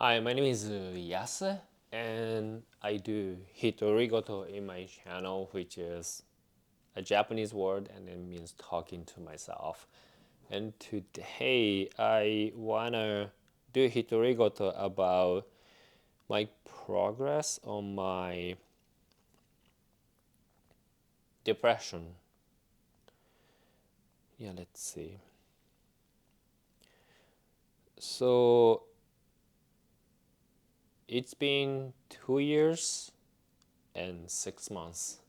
Hi, my name is Yasu, and I do Hitorigoto in my channel, which is a Japanese word and it means talking to myself. And today I wanna do Hitorigoto about my progress on my depression. Yeah, let's see. So it's been 2 years and 6 months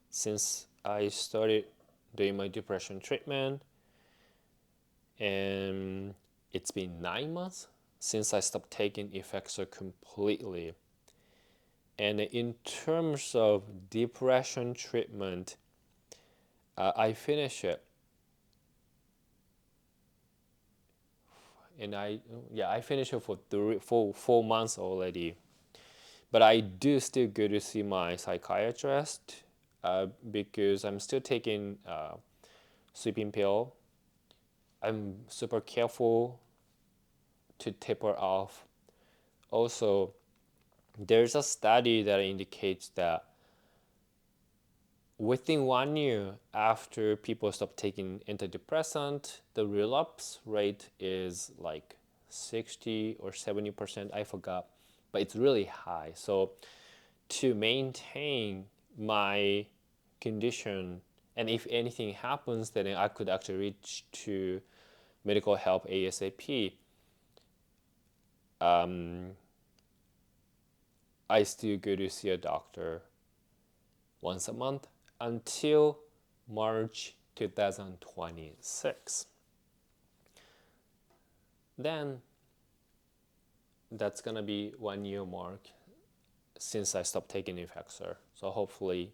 since I started doing my depression treatment, and it's been 9 months since I stopped taking Effexor completely. And in terms of depression treatment, I finished it, and I finished it for 4 months already. But I do still go to see my psychiatrist because I'm still taking sleeping pill. I'm super careful to taper off. Also, there's a study that indicates that within 1 year after people stop taking antidepressant, the relapse rate is like 60 or 70%. I forgot, but it's really high. So to maintain my condition, and if anything happens, then I could actually reach to medical help ASAP. I still go to see a doctor once a month until March 2026. Then that's gonna be 1 year mark since I stopped taking Effexor. So hopefully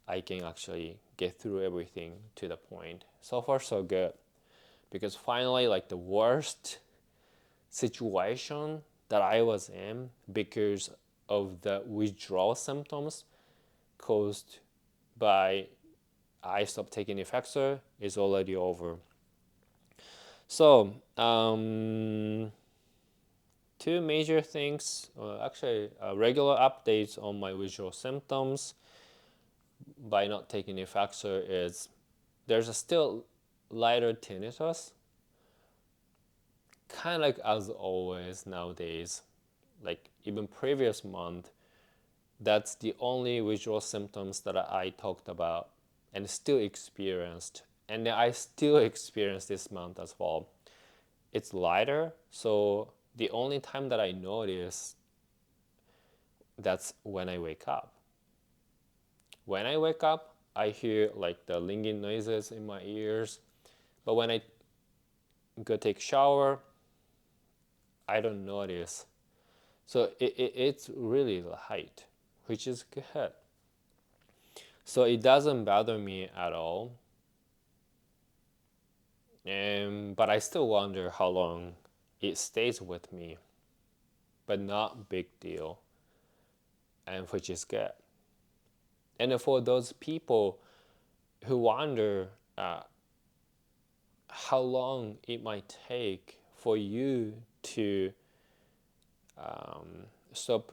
I can actually get through everything to the point. So far so good. Because finally, like, the worst situation that I was in because of the withdrawal symptoms caused by I stopped taking Effexor is already over. So, two major things, regular updates on my visual symptoms by not taking Effexor is there's a still lighter tinnitus, kind of like as always nowadays, like even previous month. That's the only visual symptoms that I talked about and still experienced, and I still experience this month as well. It's lighter, so the only time that I notice, that's when I wake up. When I wake up, I hear like the ringing noises in my ears, but when I go take shower, I don't notice. So it's really light, which is good. So it doesn't bother me at all. But I still wonder how long it stays with me, but not big deal, and which is good. And for those people who wonder how long it might take for you to stop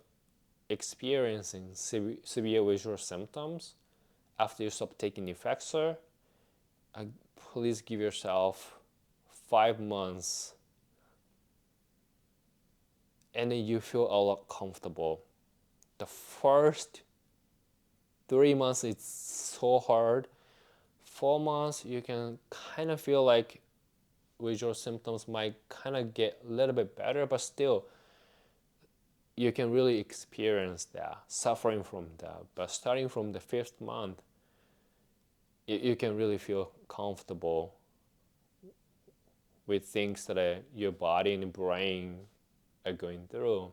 experiencing severe visual symptoms after you stop taking Effexor, please give yourself 5 months, and then you feel a lot comfortable. The first 3 months it's so hard. 4 months you can kind of feel like visual symptoms might kind of get a little bit better, but still you can really experience that, suffering from that. But starting from the fifth month, you can really feel comfortable with things that your body and brain are going through.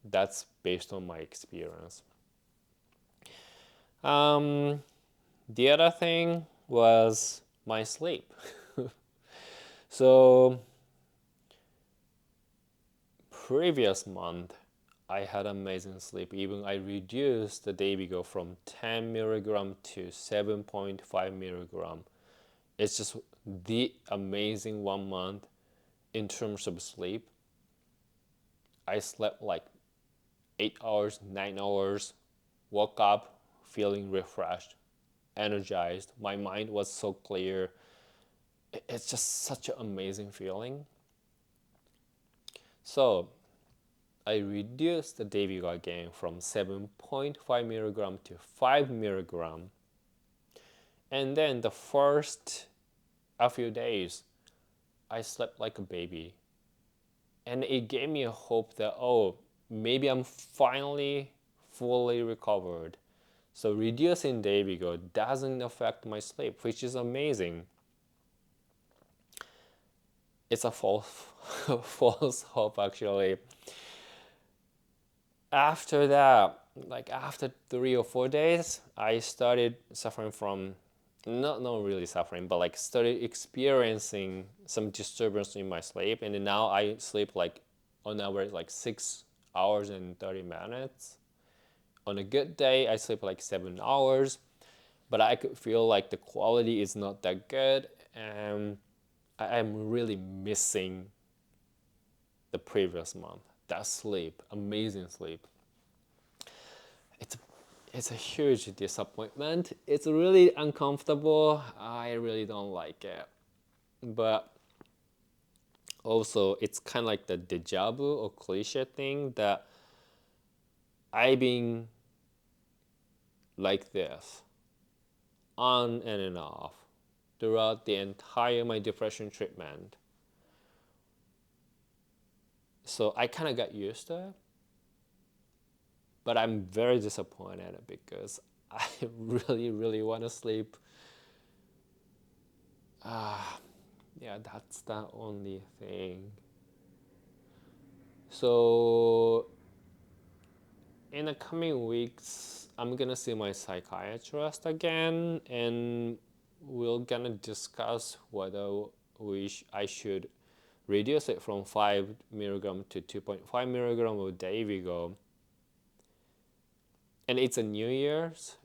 That's based on my experience. The other thing was my sleep. So previous month, I had amazing sleep. Even I reduced the Dayvigo from 10 milligram to 7.5 milligram. It's just the amazing 1 month in terms of sleep. I slept like 8 hours, 9 hours, woke up feeling refreshed, energized. My mind was so clear. It's just such an amazing feeling. So I reduced the Dayvigo again from 7.5 milligram to 5 milligram. And then the first a few days, I slept like a baby. And it gave me a hope that, oh, maybe I'm finally fully recovered. So reducing Dayvigo doesn't affect my sleep, which is amazing. It's a false, false hope actually. After that, like after 3 or 4 days, I started suffering from, not really suffering, but like started experiencing some disturbance in my sleep, and now I sleep like on average like 6 hours and 30 minutes. On a good day, I sleep like 7 hours, but I could feel like the quality is not that good, and I'm really missing the previous month. That sleep, amazing sleep. It's it's a huge disappointment. It's really uncomfortable. I really don't like it. But also, it's kind of like the deja vu or cliche thing that I've been like this on and off throughout the entire my depression treatment. So I kind of got used to it, but I'm very disappointed because I really want to sleep. Yeah, that's the only thing. So in the coming weeks, I'm gonna see my psychiatrist again, and we're gonna discuss whether I should reduce it from 5 milligram to 2.5 milligram of Dayvigo. And it's a New Year's,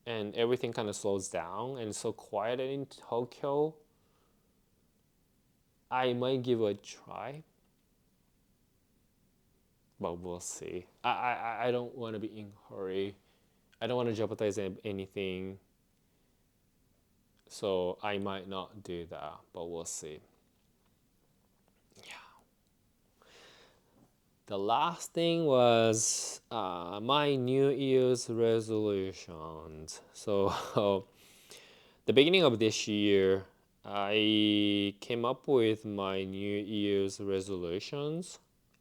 and everything kind of slows down, and it's so quiet in Tokyo. I might give it a try, but we'll see. I don't want to be in a hurry. I don't want to jeopardize anything. So I might not do that, but we'll see. Yeah. The last thing was my New Year's resolutions. So the beginning of this year, I came up with my New Year's resolutions,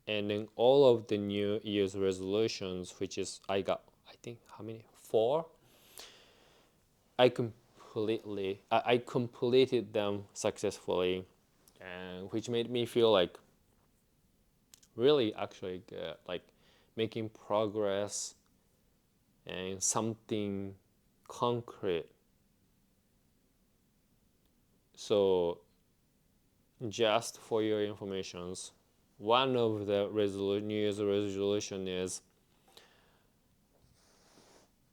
and then all of the New Year's resolutions, which is I got, I think how many? 4. I completed them successfully, and which made me feel like really actually good, like making progress and something concrete. So just for your informations, one of the New Year's resolution is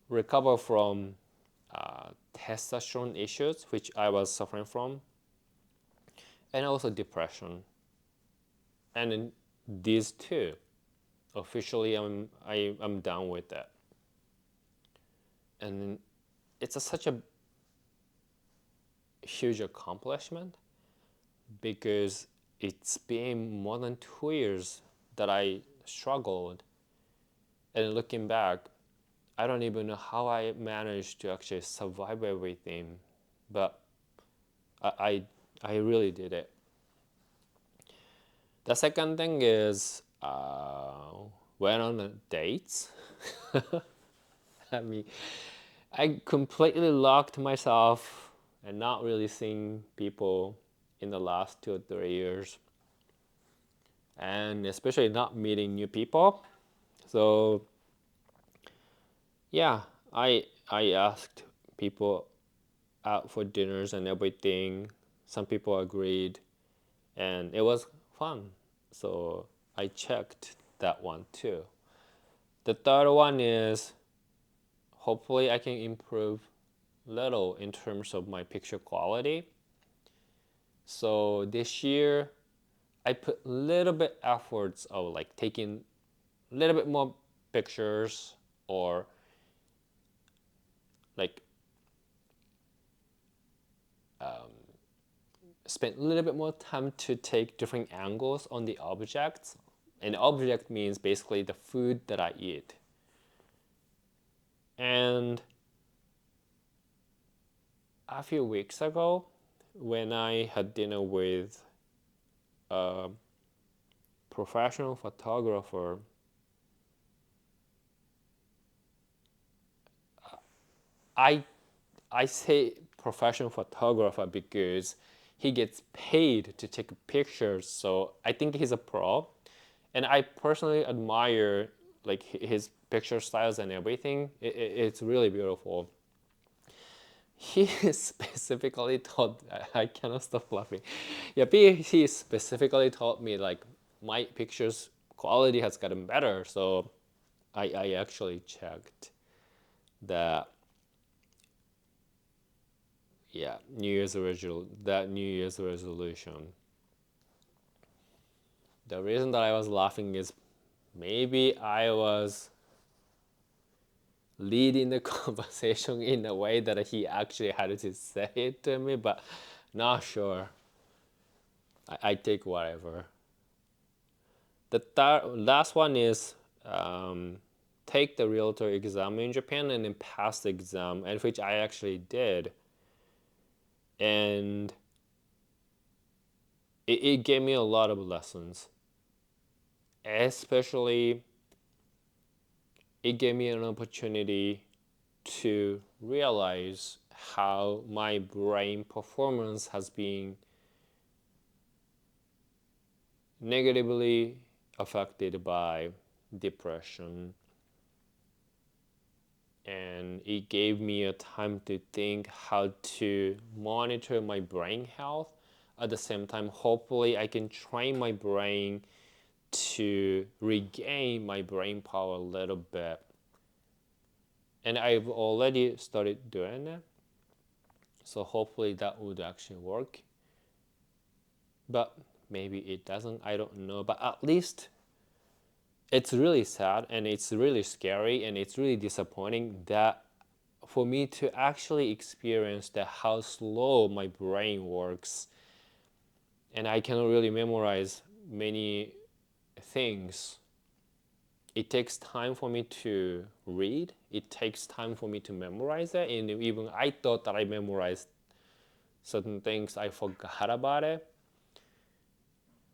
recover from testosterone issues, which I was suffering from, and also depression. And in these two, officially, I'm done with that. And it's such a huge accomplishment because it's been more than 2 years that I struggled. And looking back, I don't even know how I managed to actually survive everything, but I really did it. The second thing is went on dates. I mean, I completely locked myself and not really seeing people in the last 2 or 3 years, and especially not meeting new people. So yeah, I asked people out for dinners and everything. Some people agreed, and it was fun. So I checked that one too. The third one is hopefully I can improve little in terms of my picture quality. So this year I put a little bit efforts of like taking a little bit more pictures, or like spend a little bit more time to take different angles on the objects. And object means basically the food that I eat. And a few weeks ago, when I had dinner with a professional photographer, I I say professional photographer because he gets paid to take pictures. So I think he's a pro, and I personally admire like his picture styles and everything. It's really beautiful. He specifically told, I cannot stop laughing. Yeah, he specifically told me like my pictures quality has gotten better. So I actually checked that. Yeah, New Year's resolution. The reason that I was laughing is maybe I was leading the conversation in a way that he actually had to say it to me, but not sure. I take whatever. The last one is take the realtor exam in Japan and then pass the exam, and which I actually did. And it gave me a lot of lessons, especially it gave me an opportunity to realize how my brain performance has been negatively affected by depression. And it gave me a time to think how to monitor my brain health. At the same time, hopefully I can train my brain to regain my brain power a little bit. And I've already started doing it. So hopefully that would actually work. But maybe it doesn't, I don't know. But at least it's really sad and it's really scary and it's really disappointing that for me to actually experience that how slow my brain works, and I cannot really memorize many things. It takes time for me to read. It takes time for me to memorize it. And even I thought that I memorized certain things, I forgot about it.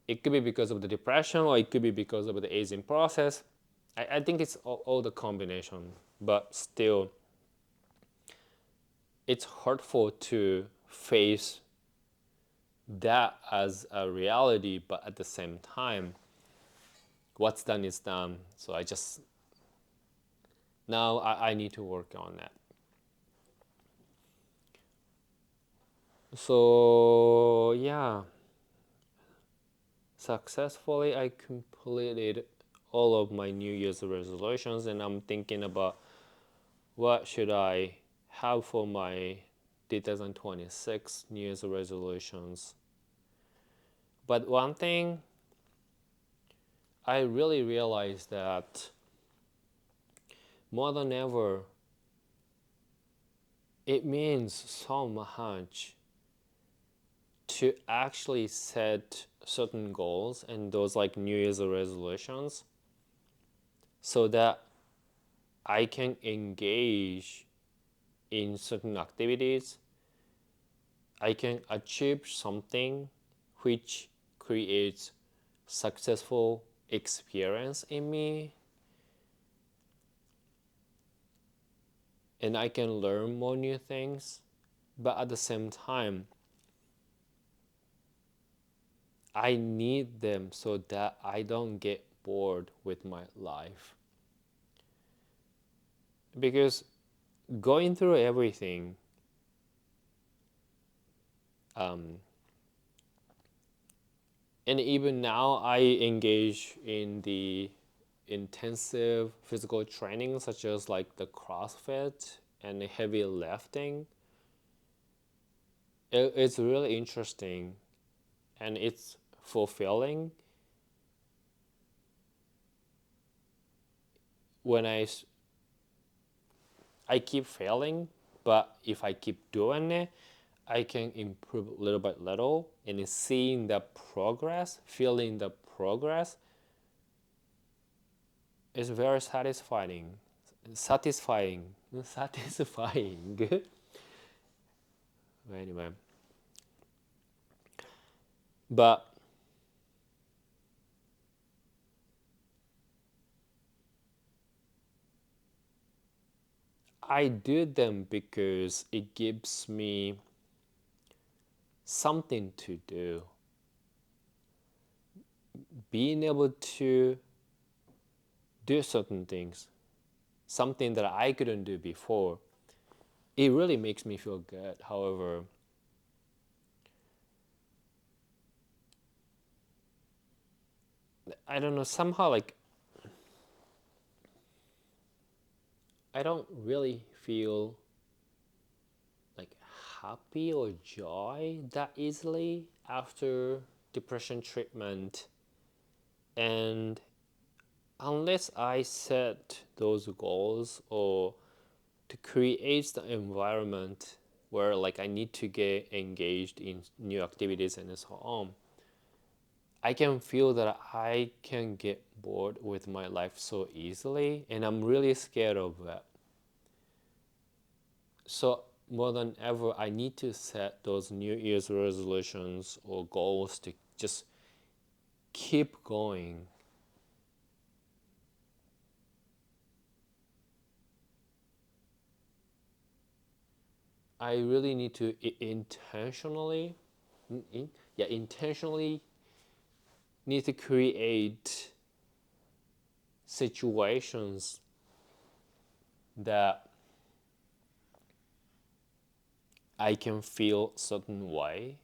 It could be because of the depression, or it could be because of the aging process. I think it's all the combination, but still, it's hurtful to face that as a reality, but at the same time, what's done is done. So now I need to work on that. So yeah, successfully I completed all of my New Year's resolutions, and I'm thinking about what should I have for my 2026 New Year's resolutions. But one thing I really realized that more than ever, it means so much to actually set certain goals and those like New Year's resolutions so that I can engage in certain activities. I can achieve something which creates successful experience in me, and I can learn more new things. But at the same time, I need them so that I don't get bored with my life. Because going through everything, um, and even now I engage in the intensive physical training such as like the CrossFit and the heavy lifting. It's really interesting, and it's fulfilling when I keep failing, but if I keep doing it, I can improve little by little, and in seeing the progress, feeling the progress is very satisfying. Satisfying. Satisfying. Anyway. But I do them because it gives me something to do. Being able to do certain things, something that I couldn't do before, it really makes me feel good. However, I don't know, somehow like I don't really feel like happy or joy that easily after depression treatment. And unless I set those goals or to create the environment where like I need to get engaged in new activities and so on, I can feel that I can get bored with my life so easily, and I'm really scared of that. So more than ever, I need to set those New Year's resolutions or goals to just keep going. I really need to intentionally, intentionally need to create situations that I can feel certain way.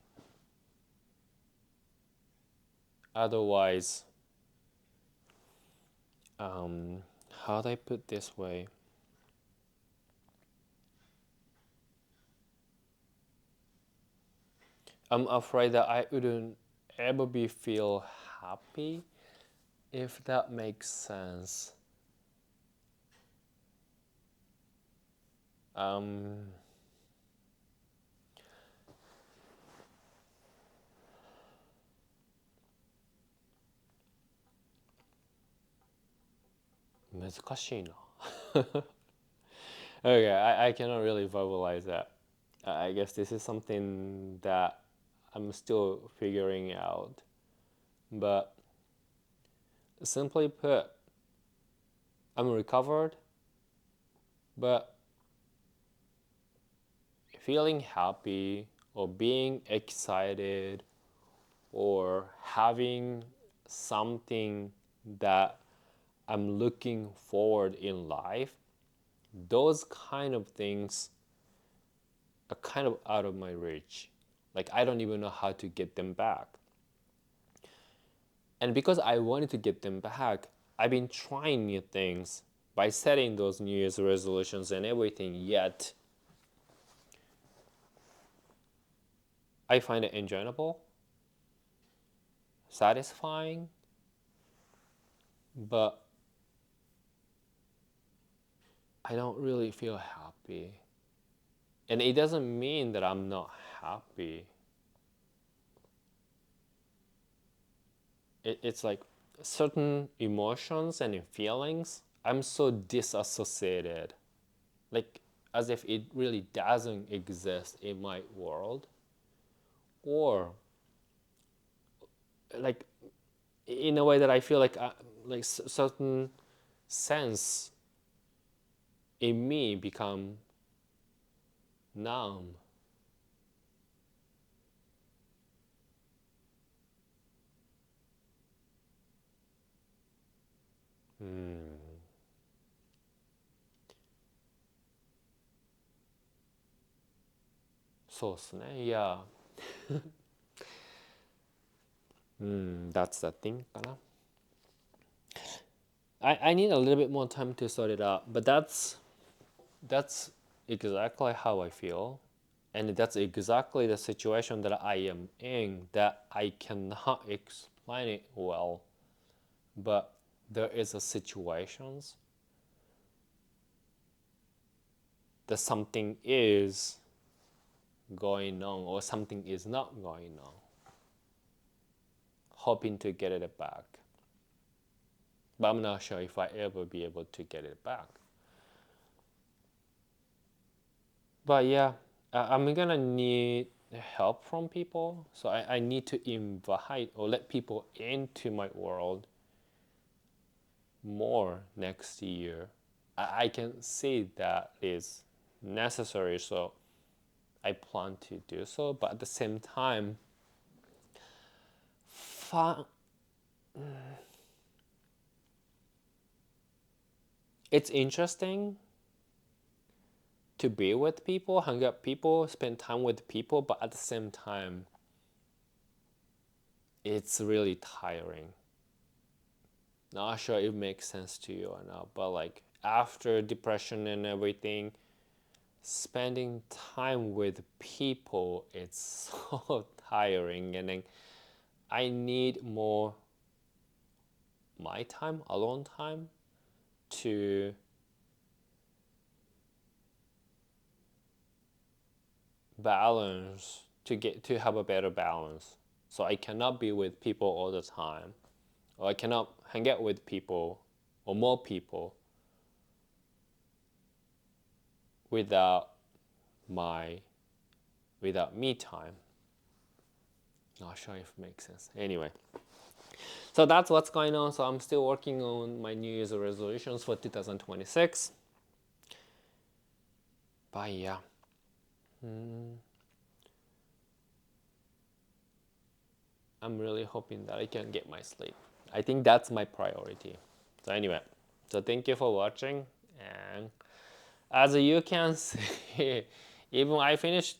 Otherwise, how do I put this way? I'm afraid that I wouldn't ever be feel happy, if that makes sense. Um, 難しいな。Okay, I cannot really verbalize that. I guess this is something that I'm still figuring out. But simply put, I'm recovered, but feeling happy or being excited or having something that I'm looking forward in life, those kind of things are kind of out of my reach. Like I don't even know how to get them back. And because I wanted to get them back, I've been trying new things by setting those New Year's resolutions and everything, yet I find it enjoyable, satisfying, but I don't really feel happy. And it doesn't mean that I'm not happy. It's like certain emotions and feelings, I'm so disassociated. Like as if it really doesn't exist in my world. Or like in a way that I feel like certain sense in me become numb. So ですね. Yeah. That's the thing. I need a little bit more time to sort it out, but that's exactly how I feel. And that's exactly the situation that I am in, that I cannot explain it well. But there is a situations that something is going on or something is not going on, hoping to get it back. But I'm not sure if I ever be able to get it back. But yeah, I'm gonna need help from people. So I need to invite or let people into my world more next year. I can see that is necessary, so I plan to do so. But at the same time, it's interesting to be with people, hang out with people, spend time with people, but at the same time, it's really tiring. Not sure if it makes sense to you or not, but like after depression and everything, spending time with people, it's so tiring, and then I need more my time, alone time, to balance, to have a better balance. So I cannot be with people all the time, or I cannot hang out with people or more people without my without me time. Not sure if it makes sense. Anyway, so that's what's going on. So I'm still working on my New Year's resolutions for 2026. But yeah, I'm really hoping that I can get my sleep. I think that's my priority. So anyway, so thank you for watching, and as you can see, even I finished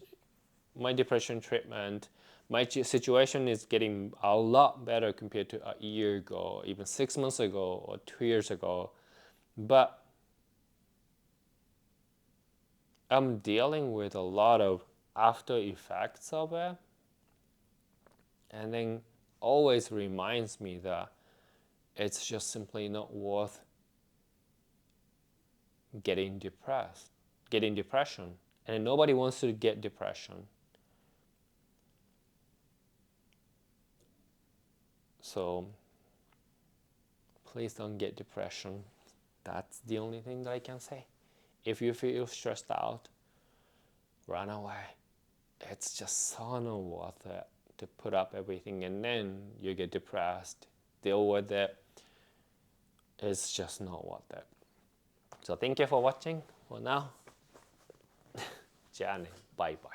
my depression treatment, my situation is getting a lot better compared to a year ago, even 6 months ago or 2 years ago. But I'm dealing with a lot of after effects of it, and then always reminds me that it's just simply not worth getting depression, and nobody wants to get depression. So please don't get depression. That's the only thing that I can say. If you feel stressed out, run away. It's just so not worth it to put up everything and then you get depressed. Deal with it. It's just not worth it. So thank you for watching. For now, Janet, bye bye.